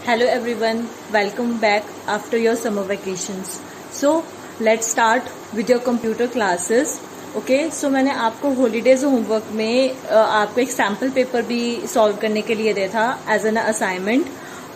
Hello everyone, welcome back after your summer vacations. So let's start with your computer classes. Okay so मैंने आपको holidays homework में आपको एक sample paper भी solve करने के लिए दिया था as an assignment.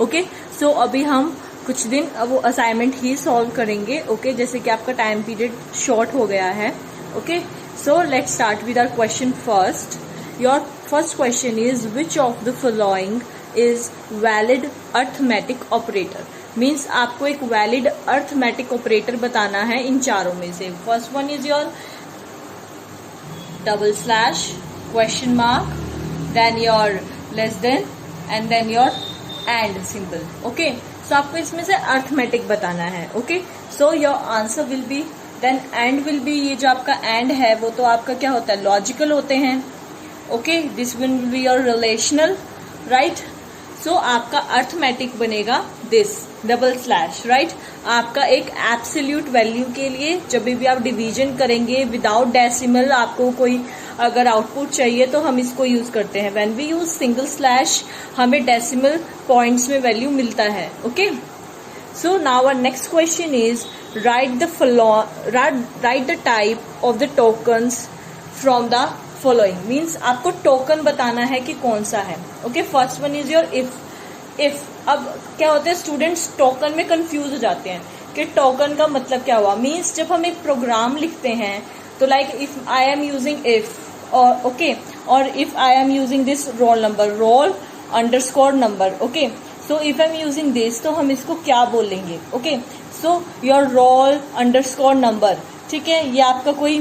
Okay so अभी हम कुछ दिन वो असाइनमेंट ही सॉल्व करेंगे. ओके जैसे कि आपका टाइम पीरियड शॉर्ट हो गया है. Okay so let's start with our question first. Your first question is which of the following is valid arithmetic operator. Means आपको एक वैलिड अर्थमेटिक ऑपरेटर बताना है इन चारों में से. First one is your double slash, question mark, then your less than and then your and symbol. Okay, so आपको इसमें से अर्थमेटिक बताना है. Okay, so your answer will be then and will be. ये जो आपका and है वो तो आपका क्या होता है, लॉजिकल होते हैं. Okay, this will be your relational, right? So आपका अर्थमेटिक बनेगा दिस डबल स्लैश, राइट. आपका एक एब्सोल्यूट वैल्यू के लिए जब भी आप डिवीजन करेंगे विदाउट डेसिमल, आपको कोई अगर आउटपुट चाहिए तो हम इसको यूज करते हैं. When we use single slash हमें डेसिमल पॉइंट्स में वैल्यू मिलता है. Okay so now our next question is write the type of the tokens from the following. Means आपको टोकन बताना है कि कौन सा है. Okay first one is your if. अब क्या होता है, स्टूडेंट्स टोकन में कंफ्यूज हो जाते हैं कि टोकन का मतलब क्या हुआ. मीन्स जब हम एक प्रोग्राम लिखते हैं तो like if I am using if और ओके और if I am using this roll number, roll underscore number. Okay so if I am using this तो हम इसको क्या बोलेंगे. Okay so your roll underscore number, ठीक है, ये आपका कोई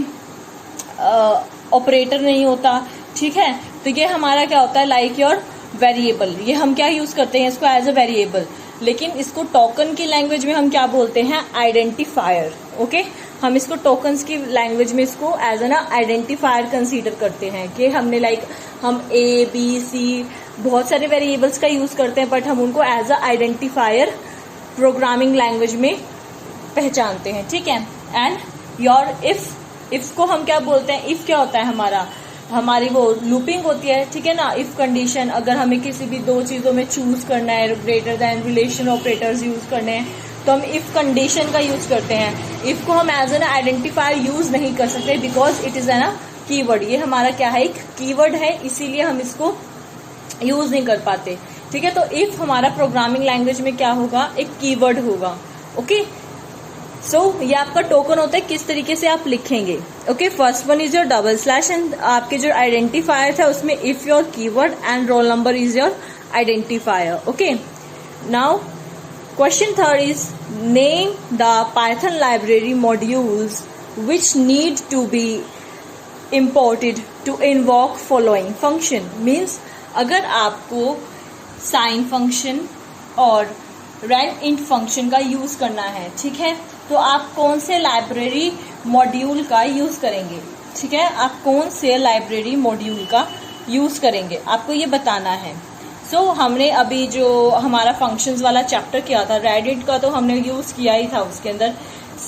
ऑपरेटर नहीं होता. ठीक है, तो ये हमारा क्या होता है, लाइक योर वेरिएबल. ये हम क्या यूज करते हैं इसको एज अ वेरिएबल, लेकिन इसको टोकन की लैंग्वेज में हम क्या बोलते हैं, आइडेंटिफायर. ओके हम इसको टोकन्स की लैंग्वेज में इसको एज एन आइडेंटिफायर कंसीडर करते हैं कि हमने लाइक हम ए बी सी बहुत सारे वेरिएबल्स का यूज करते हैं बट हम उनको as a identifier programming language में पहचानते हैं. ठीक है, एंड योर इफ को हम क्या बोलते हैं, इफ क्या होता है हमारी वो लूपिंग होती है. ठीक है ना, इफ कंडीशन अगर हमें किसी भी दो चीजों में चूज करना है, greater than relation operators use करने हैं तो हम इफ कंडीशन का यूज करते हैं. इफ को हम एज एन आइडेंटिफायर यूज नहीं कर सकते because it is an keyword. ये हमारा क्या है, एक कीवर्ड है, इसीलिए हम इसको यूज नहीं कर पाते. ठीक है, तो इफ हमारा प्रोग्रामिंग लैंग्वेज में क्या होगा, एक कीवर्ड होगा. ओके सो ये आपका टोकन होता है, किस तरीके से आप लिखेंगे. Okay first one is your double slash and आपके जो आइडेंटिफायर था उसमें if your keyword and roll number is your identifier. Okay now question third is name the Python library modules which need to be imported to invoke following function. Means अगर आपको sine function और randint function का use करना है, ठीक है, तो आप कौन से लाइब्रेरी मॉड्यूल का यूज करेंगे. ठीक है, आप कौन से लाइब्रेरी मॉड्यूल का यूज करेंगे आपको ये बताना है. सो हमने अभी जो हमारा फंक्शंस वाला चैप्टर किया था रेडिट का तो हमने यूज किया ही था. उसके अंदर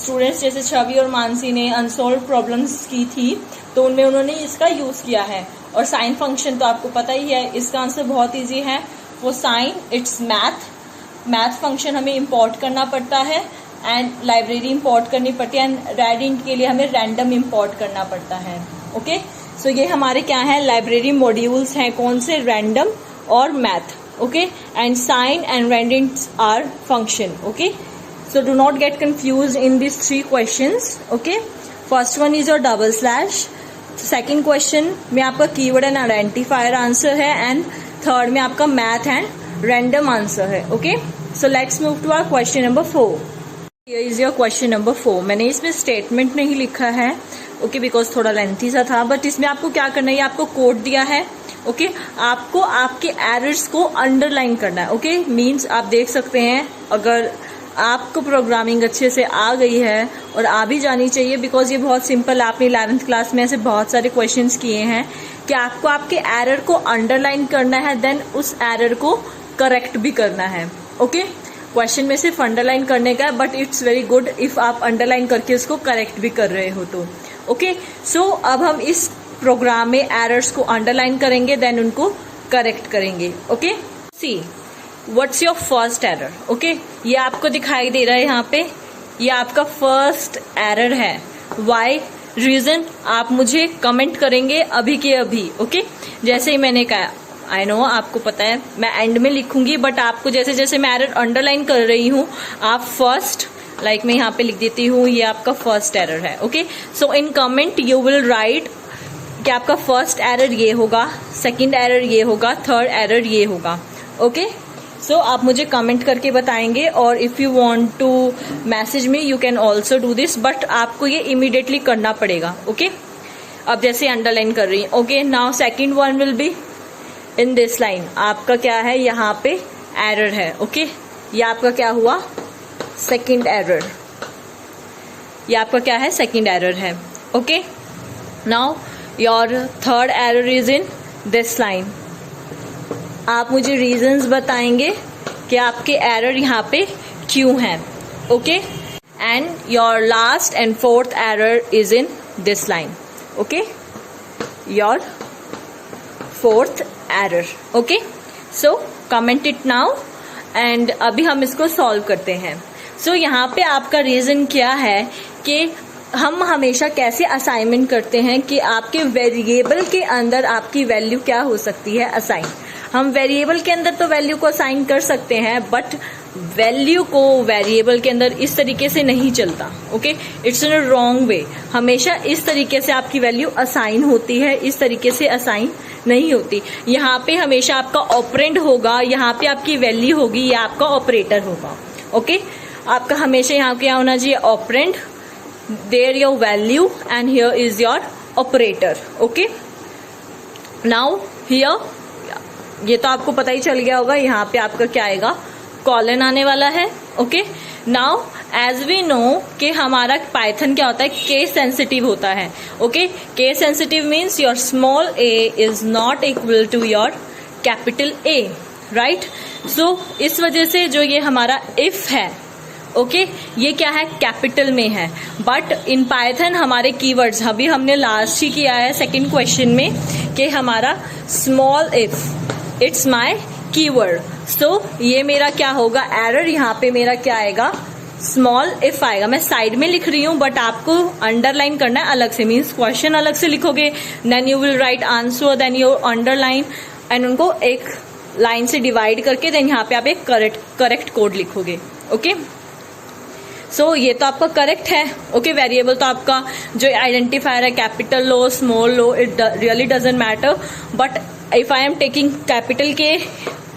स्टूडेंट्स जैसे छवि और मानसी ने अनसॉल्व प्रॉब्लम्स की थी तो उनमें उन्होंने इसका यूज किया है. और साइन फंक्शन तो आपको पता ही है, इसका आंसर बहुत ईजी है. वो साइन इट्स मैथ फंक्शन हमें इंपोर्ट करना पड़ता है एंड लाइब्रेरी इंपोर्ट करनी पड़ती है एंड रेडिट के लिए हमें रैंडम इंपोर्ट करना पड़ता है. ओके सो ये हमारे क्या है, लाइब्रेरी मॉड्यूल्स हैं, कौन से, रैंडम और math. Okay and sine and random are function. Okay so do not get confuse in this three questions. Okay first one is your double slash, second question में आपका कीवर्ड एंड आइडेंटिफायर आंसर है and third में आपका math and random answer है. Okay so let's move to our question number 4. Here is your question number 4. मैंने इसमें statement नहीं लिखा है ओके बिकॉज थोड़ा लेंथी सा था, बट इसमें आपको क्या करना है, ये आपको कोड दिया है. ओके आपको आपके एरर्स को अंडरलाइन करना है. ओके मीन्स आप देख सकते हैं अगर आपको प्रोग्रामिंग अच्छे से आ गई है और आ भी जानी चाहिए बिकॉज ये बहुत सिंपल है. आपने 11th क्लास में ऐसे बहुत सारे क्वेश्चंस किए हैं कि आपको आपके एरर को अंडरलाइन करना है, देन उस एरर को करेक्ट भी करना है. ओके क्वेश्चन में सिर्फ अंडरलाइन करने का है but it's very good if आप अंडरलाइन करके उसको करेक्ट भी कर रहे हो तो. ओके सो अब हम इस प्रोग्राम में एरर्स को अंडरलाइन करेंगे देन उनको करेक्ट करेंगे. Okay see what's your first error. Okay, ये आपको दिखाई दे रहा है यहाँ पे, ये आपका फर्स्ट एरर है। वाई, रीजन आप मुझे कमेंट करेंगे अभी के अभी। ओके, जैसे ही मैंने कहा, आई नो आपको पता है मैं एंड में लिखूंगी, बट आपको जैसे जैसे मैं एरर अंडरलाइन कर रही हूँ आप फर्स्ट, लाइक मैं यहाँ पे लिख देती हूँ ये आपका फर्स्ट एरर है। Okay, so in comment you will right कि आपका फर्स्ट एरर ये होगा, सेकंड एरर ये होगा, थर्ड एरर ये होगा। ओके, सो आप मुझे कमेंट करके बताएंगे, और if you want to message me you can also do this, but आपको ये इमीडिएटली करना पड़ेगा। ओके, अब जैसे अंडरलाइन कर रही है। Okay, now second one will be in this line. आपका क्या है, यहाँ पे एरर है। ओके, ये आपका क्या हुआ, सेकंड एरर। ये आपका क्या है, सेकंड एरर है। Okay, now your third error is in this line. आप मुझे रीजंस बताएंगे कि आपके एरर यहाँ पे क्यों हैं। Okay, and your last and fourth error is in this line. Okay, your fourth error. Okay, so comment it now, and अभी हम इसको सॉल्व करते हैं। सो यहाँ पे आपका रीजन क्या है कि हम हमेशा कैसे असाइनमेंट करते हैं कि आपके वेरिएबल के अंदर आपकी वैल्यू क्या हो सकती है असाइन। हम वेरिएबल के अंदर तो वैल्यू को असाइन कर सकते हैं, बट वैल्यू को वेरिएबल के अंदर इस तरीके से नहीं चलता। Okay, it's in a wrong way. हमेशा इस तरीके से आपकी वैल्यू असाइन होती है, इस तरीके से असाइन नहीं होती। यहाँ पे हमेशा आपका ऑपरेंड होगा, यहाँ पे आपकी वैल्यू होगी, या आपका ऑपरेटर होगा। ओके, आपका हमेशा यहाँ क्या होना चाहिए, operand, there your value and here is your operator. Okay, now here ये तो आपको पता ही चल गया होगा, यहाँ पे आपका क्या आएगा, कॉलन आने वाला है। Okay, now as we know कि हमारा पाइथन क्या होता है, केस सेंसिटिव होता है। Okay, case sensitive means your small a is not equal to your capital A, right. So इस वजह से जो ये हमारा इफ है, ओके, ये क्या है, कैपिटल में है। बट इन पाइथन हमारे कीवर्ड्स अभी हमने लास्ट ही किया है सेकंड क्वेश्चन में कि हमारा small if it's my keyword. So ये मेरा क्या होगा, एरर यहाँ पे मेरा क्या आएगा, स्मॉल इफ आएगा। मैं साइड में लिख रही हूँ, बट आपको अंडरलाइन करना है अलग से, मीन्स क्वेश्चन अलग से लिखोगे, then you will write answer, then you underline, and उनको एक लाइन से डिवाइड करके देन यहाँ पे आप एक करेक्ट कोड लिखोगे। ओके, सो ये तो आपका करेक्ट है। ओके, वेरिएबल तो आपका जो आइडेंटिफायर है, capital low, small low, it really doesn't matter, but if I am taking capital के,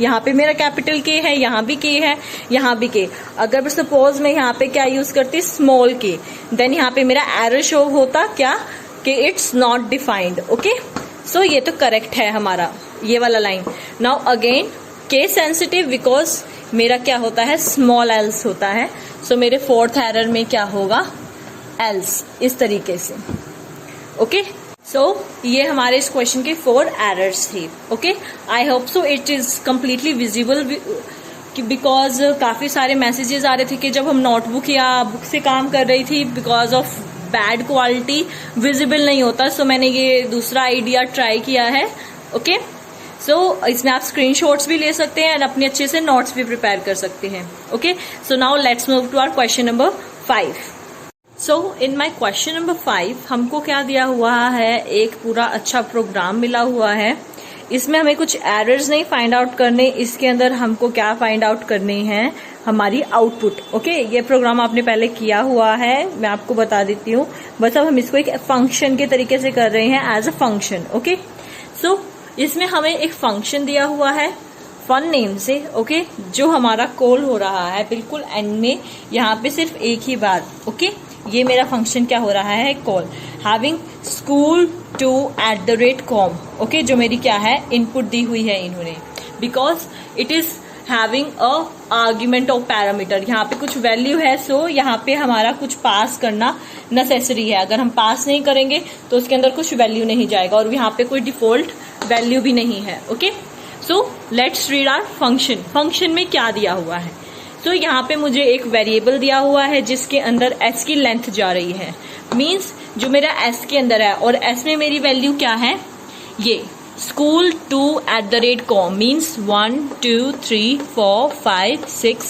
यहाँ पे मेरा कैपिटल के है, यहाँ भी के है, यहाँ भी के। अगर सपोज मैं यहाँ पे क्या यूज करती, स्मॉल के, देन यहाँ पे मेरा एरर शो होता क्या, कि it's not defined. Okay, so ये तो करेक्ट है हमारा ये वाला line. Now again case sensitive, because मेरा क्या होता है, स्मॉल एल्स होता है। सो मेरे फोर्थ एरर में क्या होगा, एल्स, इस तरीके से। ओके, सो ये हमारे इस क्वेश्चन के 4 एरर्स थे। Okay, I hope so it is completely visible, because काफी सारे मैसेजेस आ रहे थे कि जब हम नोटबुक या बुक से काम कर रही थी, because of bad quality visible नहीं होता। सो मैंने ये दूसरा आइडिया ट्राई किया है। ओके, सो इसमें आप स्क्रीनशॉट्स भी ले सकते हैं एंड अपने अच्छे से नोट्स भी प्रिपेयर कर सकते हैं। Okay, so now let's move to our question number 5। So in my question number 5 हमको क्या दिया हुआ है, एक पूरा अच्छा प्रोग्राम मिला हुआ है। इसमें हमें कुछ एरर्स नहीं फाइंड आउट करने, इसके अंदर हमको क्या फाइंड आउट करने हैं, हमारी आउटपुट। ओके, ये प्रोग्राम आपने पहले किया हुआ है, मैं आपको बता देती हूँ, बस अब हम इसको एक फंक्शन के तरीके से कर रहे हैं, एज अ फंक्शन। ओके, सो इसमें हमें एक फंक्शन दिया हुआ है फन नेम से। ओके, जो हमारा कॉल हो रहा है बिल्कुल एंड में, यहाँ पे सिर्फ एक ही बार। ओके, ये मेरा फंक्शन क्या हो रहा है, कॉल हैविंग school2@com। ओके, जो मेरी क्या है, इनपुट दी हुई है इन्होंने, because it is having a argument of parameter. यहाँ पे कुछ वैल्यू है, सो यहाँ पे हमारा कुछ पास करना नेसेसरी है। अगर हम पास नहीं करेंगे तो उसके अंदर कुछ वैल्यू नहीं जाएगा, और यहाँ पे कोई डिफॉल्ट वैल्यू भी नहीं है। Okay, so let's read our function. Function में क्या दिया हुआ है, तो यहाँ पे मुझे एक वेरिएबल दिया हुआ है जिसके अंदर s की लेंथ जा रही है, मीन्स जो मेरा s के अंदर है, और s में मेरी वैल्यू क्या है, ये school 2@com means 1 2 3 4 5 6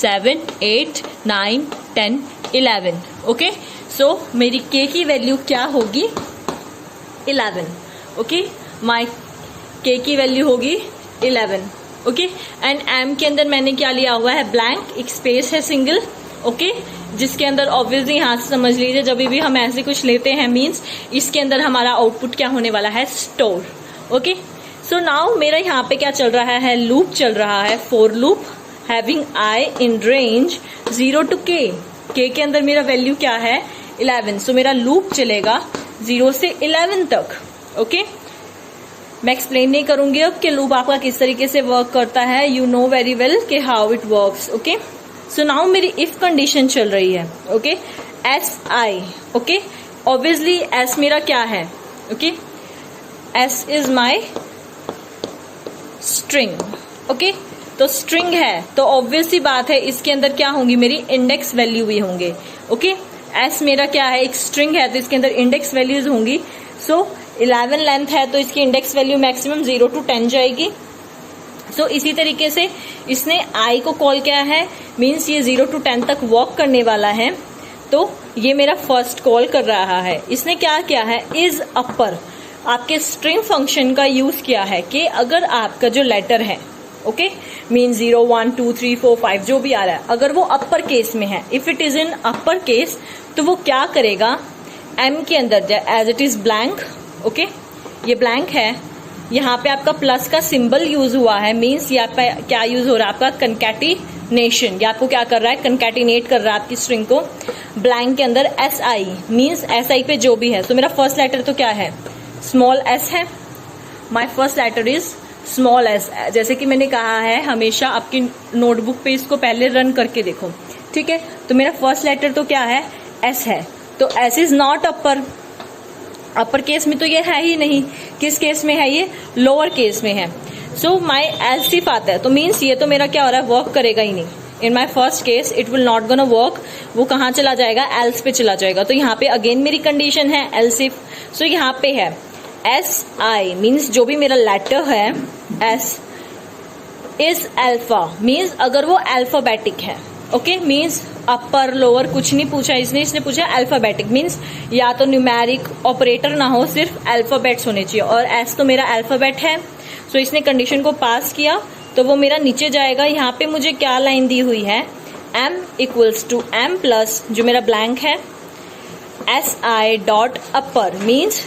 7 8 9 10 11. ओके, सो मेरी k की वैल्यू क्या होगी 11. ओके, माई k की वैल्यू होगी 11. ओके, एंड m के अंदर मैंने क्या लिया हुआ है ब्लैंक, एक स्पेस है सिंगल. ओके, जिसके अंदर ऑब्वियसली यहाँ से समझ लीजिए जब भी हम ऐसे कुछ लेते हैं मीन्स इसके अंदर हमारा आउटपुट क्या होने वाला है स्टोर. ओके, सो नाउ मेरा यहाँ पे क्या चल रहा है लूप चल रहा है for loop having i in range 0 to k. k के अंदर मेरा वैल्यू क्या है 11. सो मेरा लूप चलेगा 0 से 11 तक. ओके, मैं एक्सप्लेन नहीं करूंगी अब कि लूप आपका किस तरीके से वर्क करता है. यू नो वेरी वेल कि how it works. Okay, so now मेरी इफ कंडीशन चल रही है. Okay, S I. Okay, obviously S मेरा क्या है. Okay, S is my string. Okay, तो स्ट्रिंग है तो ऑब्वियस सी बात है इसके अंदर क्या होंगी मेरी इंडेक्स वैल्यू भी होंगे. ओके, एस मेरा क्या है एक स्ट्रिंग है तो इसके अंदर इंडेक्स वैल्यूज होंगी. सो 11 लेंथ है तो इसकी इंडेक्स वैल्यू मैक्सिमम 0 to 10 जाएगी. सो इसी तरीके से इसने i को कॉल किया है मीन्स ये 0 to 10 तक वॉक करने वाला है. तो ये मेरा फर्स्ट कॉल कर रहा है. इसने क्या किया है इज अपर आपके स्ट्रिंग फंक्शन का यूज किया है कि अगर आपका जो लेटर है ओके मीन 0 1 2 3 4 5 जो भी आ रहा है अगर वो अपर केस में है if it is in upper case तो वो क्या करेगा m के अंदर as it is blank. Okay, ये ब्लैंक है. यहाँ पे आपका प्लस का सिंबल यूज हुआ है मीन्स यहाँ पे क्या यूज हो रहा है आपका कंकैटिनेशन. ये आपको क्या कर रहा है कंकैटिनेट कर रहा है आपकी स्ट्रिंग को. ब्लैंक के अंदर एस आई मीन्स एस आई पे जो भी है. तो मेरा फर्स्ट लेटर तो क्या है स्मॉल एस है. My first letter is small S. जैसे कि मैंने कहा है हमेशा आपकी नोटबुक पे इसको पहले रन करके देखो. ठीक है, तो मेरा फर्स्ट लेटर तो क्या है एस है. तो S is not upper case में तो ये है ही नहीं. किस केस में है ये लोअर केस में है. सो माई एल्स इफ आता है तो मीन्स ये तो मेरा क्या हो रहा है वर्क करेगा ही नहीं. In my first case it will not gonna work. वो कहाँ चला जाएगा एल्स पे चला जाएगा. तो यहाँ पे अगेन मेरी कंडीशन है एल्स इफ. सो यहाँ पे है एस आई मीन्स जो भी मेरा लेटर है एस इज अल्फा मीन्स अगर वो अल्फाबेटिक है. ओके, मीन्स अपर लोअर कुछ नहीं पूछा इसने पूछा अल्फाबेटिक मीन्स या तो न्यूमेरिक ऑपरेटर ना हो सिर्फ अल्फाबेट्स होने चाहिए और एस तो मेरा अल्फाबेट है. सो इसने कंडीशन को पास किया तो वो मेरा नीचे जाएगा. यहाँ पे मुझे क्या लाइन दी हुई है m equals to m plus जो मेरा ब्लैंक है S I dot upper means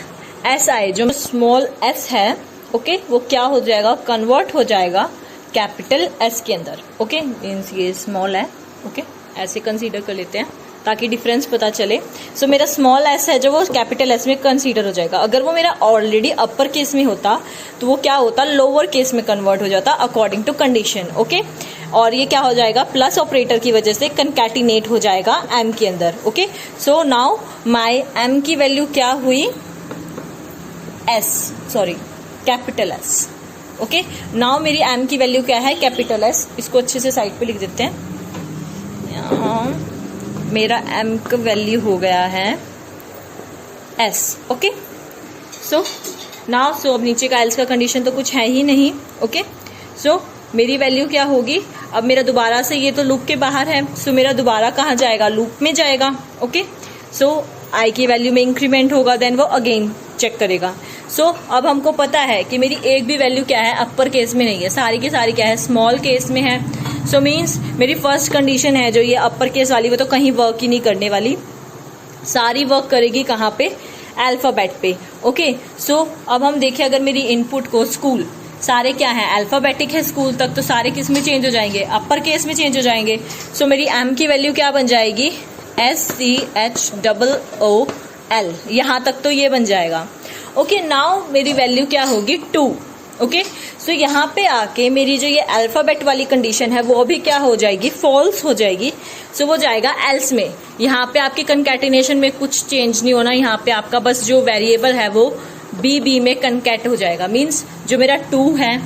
S I जो स्मॉल एस है ओके वो क्या हो जाएगा कन्वर्ट हो जाएगा कैपिटल एस के अंदर. ओके, मीन्स ये स्मॉल है. ओके, ऐसे कंसीडर कर लेते हैं ताकि डिफरेंस पता चले. सो मेरा स्मॉल एस है जो वो कैपिटल एस में कंसीडर हो जाएगा. अगर वो मेरा ऑलरेडी अपर केस में होता तो वो क्या होता लोअर केस में कन्वर्ट हो जाता अकॉर्डिंग टू कंडीशन. ओके, और ये क्या हो जाएगा प्लस ऑपरेटर की वजह से कंकैटिनेट हो जाएगा m के अंदर. Okay, so now my m की वैल्यू क्या हुई s sorry capital S. Okay, now मेरी m की वैल्यू क्या है कैपिटल एस. इसको अच्छे से साइड पे लिख देते हैं. मेरा m का वैल्यू हो गया है s. Okay, so now so अब नीचे का एल्स का कंडीशन तो कुछ है ही नहीं. ओके, सो मेरी वैल्यू क्या होगी अब मेरा दोबारा से ये तो लूप के बाहर है. सो मेरा दोबारा कहाँ जाएगा लूप में जाएगा. ओके, सो i की वैल्यू में इंक्रीमेंट होगा देन वो अगेन चेक करेगा. सो अब हमको पता है कि मेरी एक भी वैल्यू क्या है अपर केस में नहीं है सारी की सारी क्या है स्मॉल केस में है. सो मीन्स मेरी फर्स्ट कंडीशन है जो ये अपर केस वाली वो तो कहीं वर्क ही नहीं करने वाली. सारी वर्क करेगी कहाँ पे अल्फाबेट पे. ओके, सो अब हम देखें अगर मेरी इनपुट को स्कूल सारे क्या है अल्फाबेटिक है स्कूल तक तो सारे किस में चेंज हो जाएंगे अपर केस में चेंज हो जाएंगे. सो मेरी m की वैल्यू क्या बन जाएगी SCHOOL. यहाँ तक तो ये बन जाएगा. ओके, नाउ मेरी वैल्यू क्या होगी 2. ओके, सो यहाँ पे आके मेरी जो ये अल्फाबेट वाली कंडीशन है वो भी क्या हो जाएगी फॉल्स हो जाएगी. सो वो जाएगा एल्स में. यहाँ पे आपके कंकैटिनेशन में कुछ चेंज नहीं होना. यहाँ पे आपका बस जो वेरिएबल है वो बी में कंकैट हो जाएगा मीन्स जो मेरा 2 है.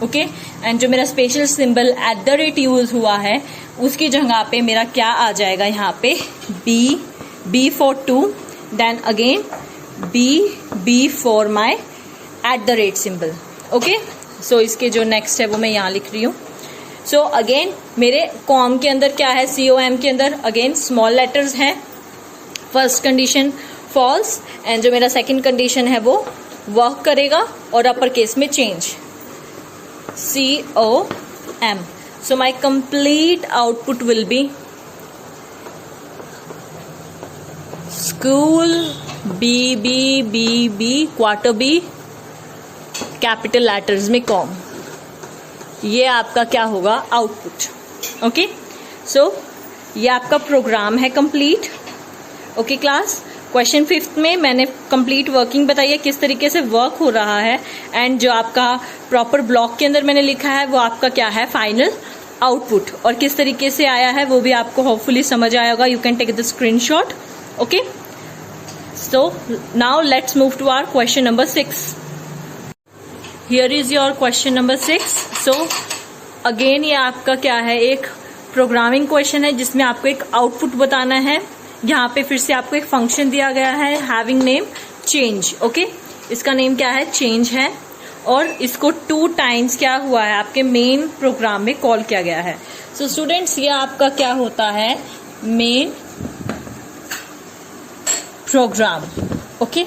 ओके, एंड जो मेरा स्पेशल सिंबल @ यूज हुआ है उसकी जगह पे मेरा क्या आ जाएगा यहाँ पे B for 2 then again B for my @ symbol. Okay, so इसके जो नेक्स्ट है वो मैं यहाँ लिख रही हूँ। सो अगेन मेरे कॉम के अंदर क्या है, COM के अंदर अगेन स्मॉल लेटर्स हैं। फर्स्ट कंडीशन फॉल्स, एंड जो मेरा सेकंड कंडीशन है वो वर्क करेगा और अपर केस में change, COM। So my complete output will be school, BB quarter B capital letters में कॉम। ये आपका क्या होगा, आउटपुट। ओके, सो ये आपका प्रोग्राम है कंप्लीट। ओके क्लास, क्वेश्चन 5 में मैंने कंप्लीट वर्किंग बताई है, किस तरीके से वर्क हो रहा है, एंड जो आपका प्रॉपर ब्लॉक के अंदर मैंने लिखा है वो आपका क्या है, फाइनल आउटपुट, और किस तरीके से आया है वो भी आपको होपफुली समझ आया होगा। You can take the screenshot. Okay, so now let's move to our question number 6. Here is your question number 6. So again ये आपका क्या है, एक प्रोग्रामिंग क्वेश्चन है जिसमें आपको एक आउटपुट बताना है। यहाँ पे फिर से आपको एक फंक्शन दिया गया है हैविंग नेम चेंज। ओके, इसका नेम क्या है, चेंज है, और इसको 2 टाइम्स क्या हुआ है, आपके मेन प्रोग्राम में कॉल किया गया है। सो स्टूडेंट्स, ये आपका क्या होता है, मेन प्रोग्राम। ओके,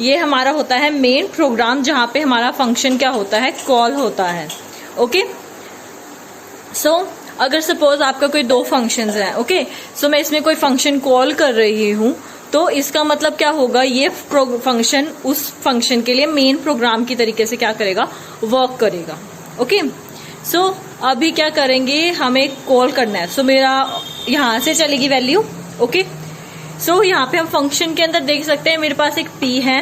ये हमारा होता है मेन प्रोग्राम, जहां पे हमारा फंक्शन क्या होता है, कॉल होता है। ओके, सो अगर सपोज आपका कोई 2 फंक्शंस हैं, ओके, सो मैं इसमें कोई फंक्शन कॉल कर रही हूं, तो इसका मतलब क्या होगा, ये फंक्शन उस फंक्शन के लिए मेन प्रोग्राम की तरीके से क्या करेगा, वर्क करेगा। ओके, सो अभी क्या करेंगे, हमें कॉल करना है। सो मेरा यहां से चलेगी वैल्यू। ओके, सो यहाँ पे हम फंक्शन के अंदर देख सकते हैं मेरे पास एक P है,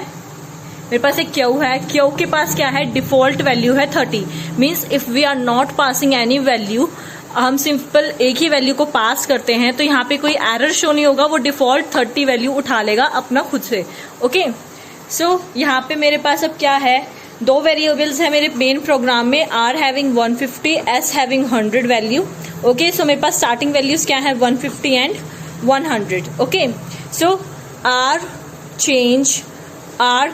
मेरे पास एक Q है। Q के पास क्या है, डिफॉल्ट वैल्यू है 30। Means if we are not passing any value, हम सिंपल एक ही वैल्यू को पास करते हैं तो यहाँ पे कोई एरर शो नहीं होगा, वो डिफॉल्ट 30 वैल्यू उठा लेगा अपना खुद से। ओके, सो यहाँ पे मेरे पास अब क्या है, 2 वेरिएबल्स है मेरे मेन प्रोग्राम में, R having 150, S having 100 value. Okay, so मेरे पास स्टार्टिंग वैल्यूज क्या है, 150 and 100। Okay, so R change R,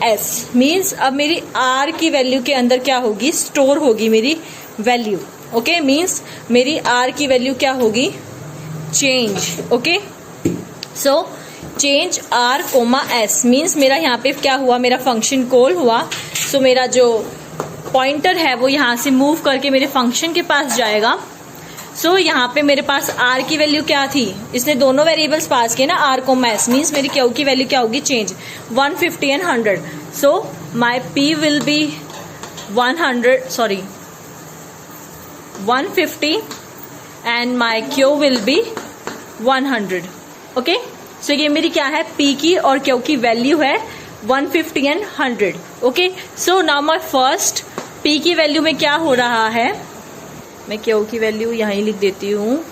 S means अब मेरी R की वैल्यू के अंदर क्या होगी, स्टोर होगी मेरी वैल्यू। ओके, मीन्स मेरी R की वैल्यू क्या होगी, change. Okay, so change R, S means मेरा यहाँ पे क्या हुआ, मेरा फंक्शन कॉल हुआ। सो मेरा जो पॉइंटर है वो यहाँ से मूव करके मेरे फंक्शन के पास जाएगा। सो यहाँ पे मेरे पास R की वैल्यू क्या थी, इसने दोनों वेरिएबल्स पास किए ना, R, S मीन्स मेरी Q की वैल्यू क्या होगी, change 150 and 100। So my P will be 150 and my Q will be 100। Okay, so ये मेरी क्या है, P की और Q की वैल्यू है 150 and 100। Okay, so now my first P की वैल्यू में क्या हो रहा है, मैं Q की वैल्यू यहीं लिख देती हूँ,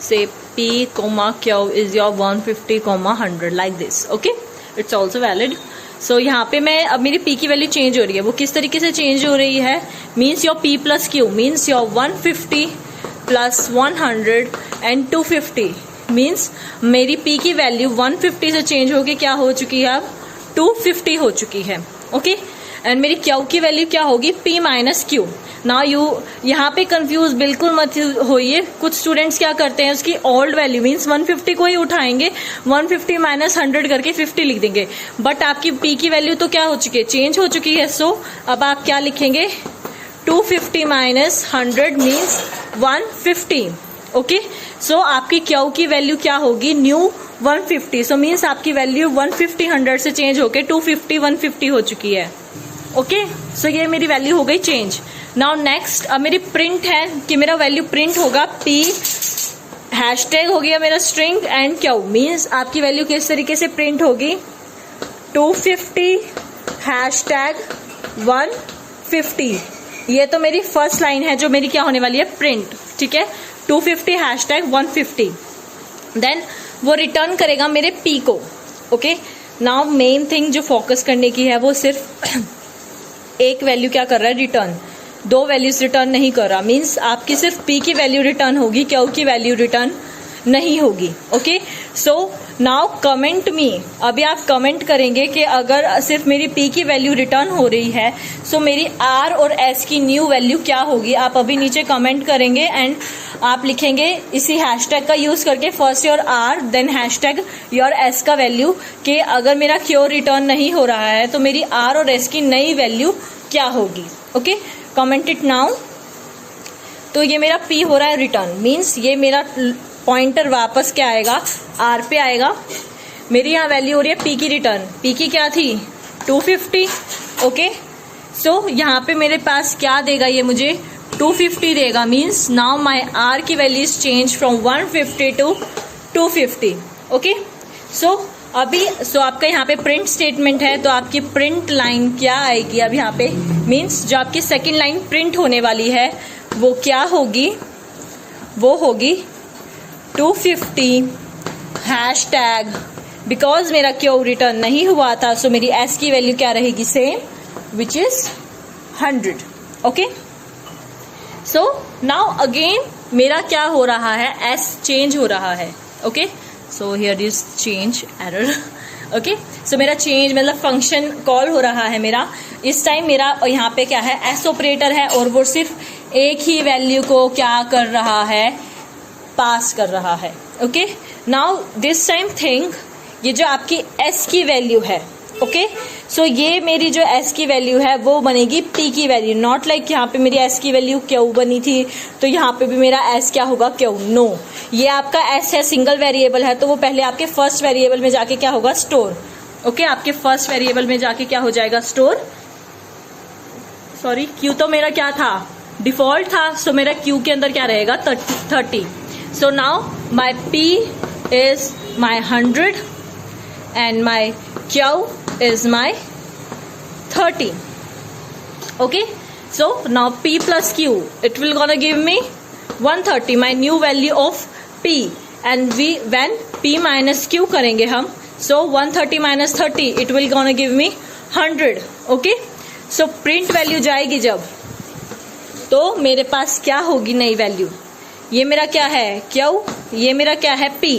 से P, Q is your 150, 100 like this. Okay, it's also valid. So यहाँ पे मैं अब मेरी P की वैल्यू चेंज हो रही है, वो किस तरीके से चेंज हो रही है, means your P plus Q means your 150 plus 100 and 250 means मेरी P की वैल्यू 150 से चेंज होके क्या हो चुकी है, अब 250 हो चुकी है। ओके, एंड मेरी Q की वैल्यू क्या होगी, P minus Q। Now you यहाँ पे कंफ्यूज बिल्कुल मत होइए, कुछ स्टूडेंट्स क्या करते हैं, उसकी ओल्ड वैल्यू मीन्स 150 को ही उठाएंगे, 150 माइनस 100 करके 50 लिख देंगे, बट आपकी P की वैल्यू तो क्या हो चुकी है, चेंज हो चुकी है। सो अब आप क्या लिखेंगे, 250 माइनस 100 मीन्स 150। ओके, सो आपकी Q की वैल्यू क्या होगी, न्यू 150। सो मीन्स आपकी वैल्यू 150 100 से चेंज होके 250 150 हो चुकी है। ओके, सो ये मेरी वैल्यू हो गई चेंज। नाउ नेक्स्ट, अब मेरी प्रिंट है कि मेरा वैल्यू प्रिंट होगा P हैशटैग हो गया मेरा स्ट्रिंग एंड Q मीन्स आपकी वैल्यू किस तरीके से प्रिंट होगी, 250 हैशटैग 150। ये तो मेरी फर्स्ट लाइन है जो मेरी क्या होने वाली है, प्रिंट। ठीक है, 250 हैशटैग 150, देन वो रिटर्न करेगा मेरे P को। ओके, नाउ मेन थिंग जो फोकस करने की है वो सिर्फ एक वैल्यू क्या कर रहा है, रिटर्न। 2 वैल्यूज रिटर्न नहीं कर रहा, मीन्स आपकी सिर्फ P की वैल्यू रिटर्न होगी, Q की वैल्यू रिटर्न नहीं होगी। Okay, so now comment me, अभी आप कमेंट करेंगे कि अगर सिर्फ मेरी पी की वैल्यू रिटर्न हो रही है सो मेरी आर और एस की न्यू वैल्यू क्या होगी। आप अभी नीचे कमेंट करेंगे एंड आप लिखेंगे इसी हैशटैग का यूज करके first your R then hashtag your S का वैल्यू, कि अगर मेरा क्यों रिटर्न नहीं हो रहा है तो मेरी आर और एस की नई वैल्यू क्या होगी। Okay, comment it now. तो ये मेरा पी हो रहा है रिटर्न, मीन्स ये मेरा पॉइंटर वापस क्या आएगा, आर पे आएगा। मेरी यहाँ वैल्यू हो रही है पी की रिटर्न, पी की क्या थी 250। ओके, सो यहाँ पे मेरे पास क्या देगा, ये मुझे 250 देगा। मीन्स नाउ माई आर की value is change from 150 to 250। Okay, so अभी आपका यहाँ पे प्रिंट स्टेटमेंट है, तो आपकी प्रिंट लाइन क्या आएगी अब यहाँ पे, मीन्स जो आपकी सेकेंड लाइन प्रिंट होने वाली है वो क्या होगी, वो होगी 250 हैशटैग, बिकॉज मेरा क्यों रिटर्न नहीं हुआ था सो मेरी एस की वैल्यू क्या रहेगी, same, which is 100। Okay, so now again मेरा क्या हो रहा है, एस चेंज हो रहा है। Okay, so here is change error. Okay, so मेरा चेंज मतलब फंक्शन कॉल हो रहा है मेरा, इस टाइम मेरा यहाँ पे क्या है, एस ऑपरेटर है और वो सिर्फ एक ही वैल्यू को क्या कर रहा है, पास कर रहा है। Okay, now this time think ये जो आपकी एस की वैल्यू है, ओके, सो ये मेरी जो एस की वैल्यू है वो बनेगी पी की वैल्यू, नॉट लाइक यहाँ पे मेरी एस की वैल्यू क्यू बनी थी तो यहाँ पे भी मेरा एस क्या होगा, क्यू। नो, ये आपका एस है, सिंगल वेरिएबल है, तो वो पहले आपके फर्स्ट वेरिएबल में जाके क्या होगा, स्टोर। ओके, आपके फर्स्ट वेरिएबल में जाके क्या हो जाएगा, स्टोर। सॉरी, क्यू तो मेरा क्या था, डिफॉल्ट था, सो मेरा क्यू के अंदर क्या रहेगा, 30। So now my P is my 100 and my Q is my 30. Okay, so now p plus q, it will gonna give me 130, my new value of p, and we when p minus q करेंगे हम, so 130 minus 30 it will gonna give me 100. Okay, so print value जाएगी जब, तो मेरे पास क्या होगी नई value, ये मेरा क्या है q, ये मेरा क्या है p,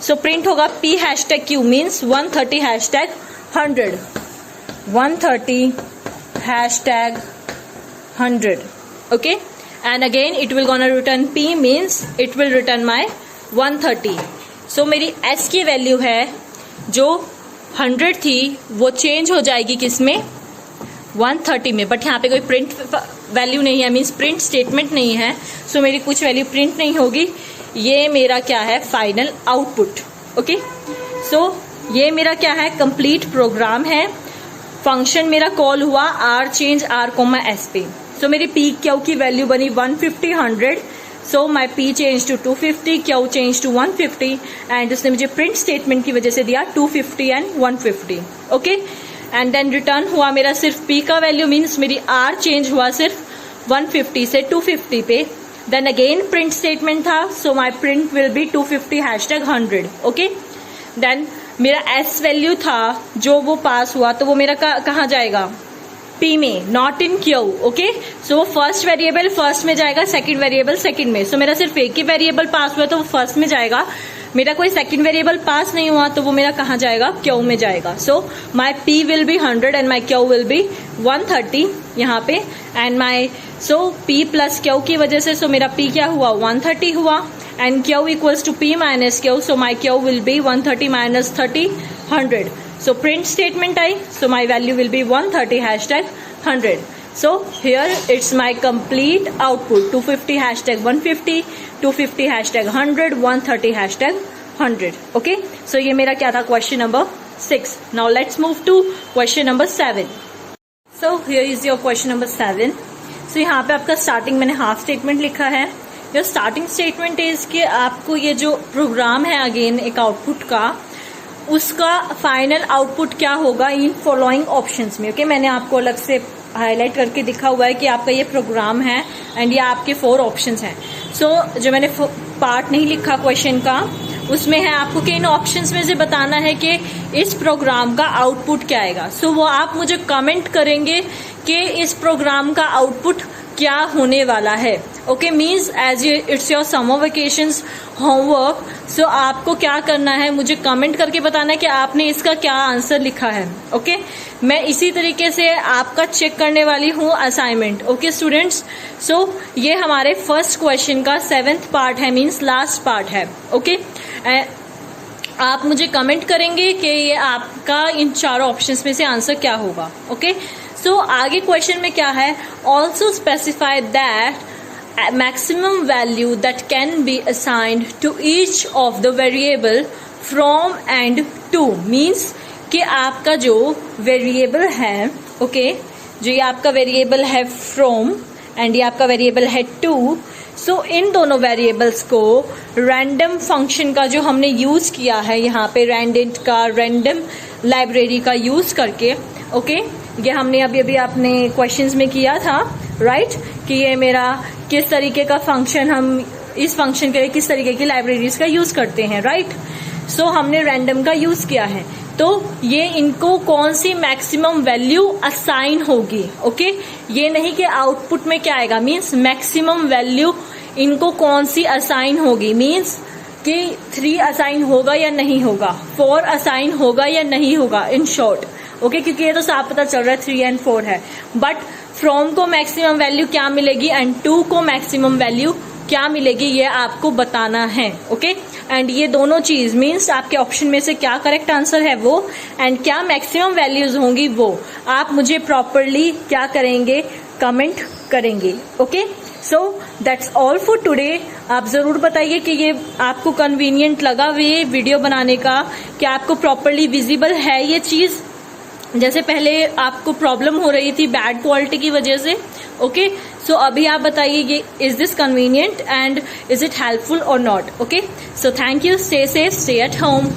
so print होगा p hashtag q means 130 hashtag 100, 130 hashtag 100. Okay, and again it will gonna return p means it will return my 130. so मेरी s की वैल्यू है जो 100 थी वो चेंज हो जाएगी किसमें, 130 में, बट यहाँ पे कोई प्रिंट वैल्यू नहीं है, मीन्स प्रिंट स्टेटमेंट नहीं है, सो मेरी कुछ वैल्यू प्रिंट नहीं होगी। ये मेरा क्या है, फाइनल आउटपुट। ओके, सो ये मेरा क्या है, कंप्लीट प्रोग्राम है। फंक्शन मेरा कॉल हुआ R change R comma S पे, सो मेरी पी क्यू की वैल्यू बनी 150 100, so my P change to 250, Q change to 150, and उसने मुझे प्रिंट स्टेटमेंट की वजह से दिया 250 and 150। Okay, and then return हुआ मेरा सिर्फ पी का वैल्यू, मीन्स मेरी आर चेंज हुआ सिर्फ 150 से 250 पे। देन अगेन प्रिंट स्टेटमेंट था, so my print will be 250 hashtag 100। Okay, then मेरा एस वैल्यू था जो वो पास हुआ तो वो मेरा कहाँ जाएगा, पी में, नॉट इन क्यू। ओके, सो वो फर्स्ट वेरिएबल फर्स्ट में जाएगा, सेकंड वेरिएबल सेकंड में, सो मेरा सिर्फ एक ही वेरिएबल पास हुआ तो वो फर्स्ट में जाएगा, मेरा कोई सेकंड वेरिएबल पास नहीं हुआ तो वो मेरा कहाँ जाएगा, क्यू में जाएगा। So my P will be 100 and my Q will be 130 यहाँ पे, and my so P plus Q की वजह से सो मेरा पी क्या हुआ, 130 हुआ, and q equals to p minus q, so my q will be 130 minus 30 100. So print statement I, so my value will be 130 hashtag 100. So here it's my complete output, 250 hashtag 150, 250 hashtag 100, 130 hashtag 100. Okay, so ये मेरा क्या था, question number 6. Now let's move to question number 7. So here is your question number 7. So यहाँ पे आपका starting मैंने half statement लिखा है। योर स्टार्टिंग स्टेटमेंट इज कि आपको ये जो प्रोग्राम है अगेन एक आउटपुट का, उसका फाइनल आउटपुट क्या होगा इन फॉलोइंग ऑप्शंस में। ओके, मैंने आपको अलग से हाईलाइट करके दिखा हुआ है कि आपका ये प्रोग्राम है एंड ये आपके 4 ऑप्शंस हैं। सो जो मैंने पार्ट नहीं लिखा क्वेश्चन का उसमें है आपको कि इन ऑप्शंस में से बताना है कि इस प्रोग्राम का आउटपुट क्या आएगा। सो वो आप मुझे कमेंट करेंगे कि इस प्रोग्राम का आउटपुट क्या होने वाला है। Okay, means as it's your summer vacations homework, so आपको क्या करना है, मुझे कमेंट करके बताना है कि आपने इसका क्या आंसर लिखा है। ओके, मैं इसी तरीके से आपका चेक करने वाली हूँ असाइनमेंट। ओके स्टूडेंट्स, सो ये हमारे फर्स्ट क्वेश्चन का 7th पार्ट है, मीन्स लास्ट पार्ट है। ओके, आप मुझे कमेंट करेंगे कि ये आपका इन चारों ऑप्शंस में से आंसर क्या होगा। ओके, सो आगे क्वेश्चन में क्या है, also specify that maximum value that can be assigned to each of the variable from and to, means कि आपका जो वेरिएबल है, ओके, जो ये आपका वेरिएबल है फ्रॉम एंड ये आपका वेरिएबल है टू, सो इन दोनों वेरिएबल्स को रैंडम फंक्शन का जो हमने यूज किया है यहाँ पे, रैंडेंट का, रैंडम लाइब्रेरी का यूज करके, ओके, ये हमने अभी अभी अपने क्वेश्चंस में किया था, राइट, कि ये मेरा किस तरीके का फंक्शन, हम इस फंक्शन के लिए किस तरीके की लाइब्रेरीज का यूज करते हैं, राइट। सो हमने रैंडम का यूज किया है, तो ये इनको कौन सी मैक्सिमम वैल्यू असाइन होगी। ओके, ये नहीं कि आउटपुट में क्या आएगा, मीन्स मैक्सिमम वैल्यू इनको कौन सी असाइन होगी, मीन्स कि 3 असाइन होगा या नहीं होगा, 4 असाइन होगा या नहीं होगा, इन शॉर्ट। ओके, क्योंकि ये तो साफ पता चल रहा है 3 और 4 है, बट फ्रॉम को मैक्सिमम वैल्यू क्या मिलेगी एंड टू को मैक्सिमम वैल्यू क्या मिलेगी, ये आपको बताना है। ओके, एंड ये दोनों चीज मीन्स आपके ऑप्शन में से क्या करेक्ट आंसर है वो, एंड क्या मैक्सिमम वैल्यूज होंगी वो आप मुझे प्रॉपरली क्या करेंगे, कमेंट करेंगे। Okay, so that's all for today. आप जरूर बताइए कि ये आपको कन्वीनियंट लगा ये वीडियो बनाने का, कि आपको प्रॉपरली विजिबल है ये चीज, जैसे पहले आपको प्रॉब्लम हो रही थी बैड क्वालिटी की वजह से। ओके, सो अभी आप बताइए ये is this convenient and is it helpful और not. Okay, so thank you, stay safe, stay at home.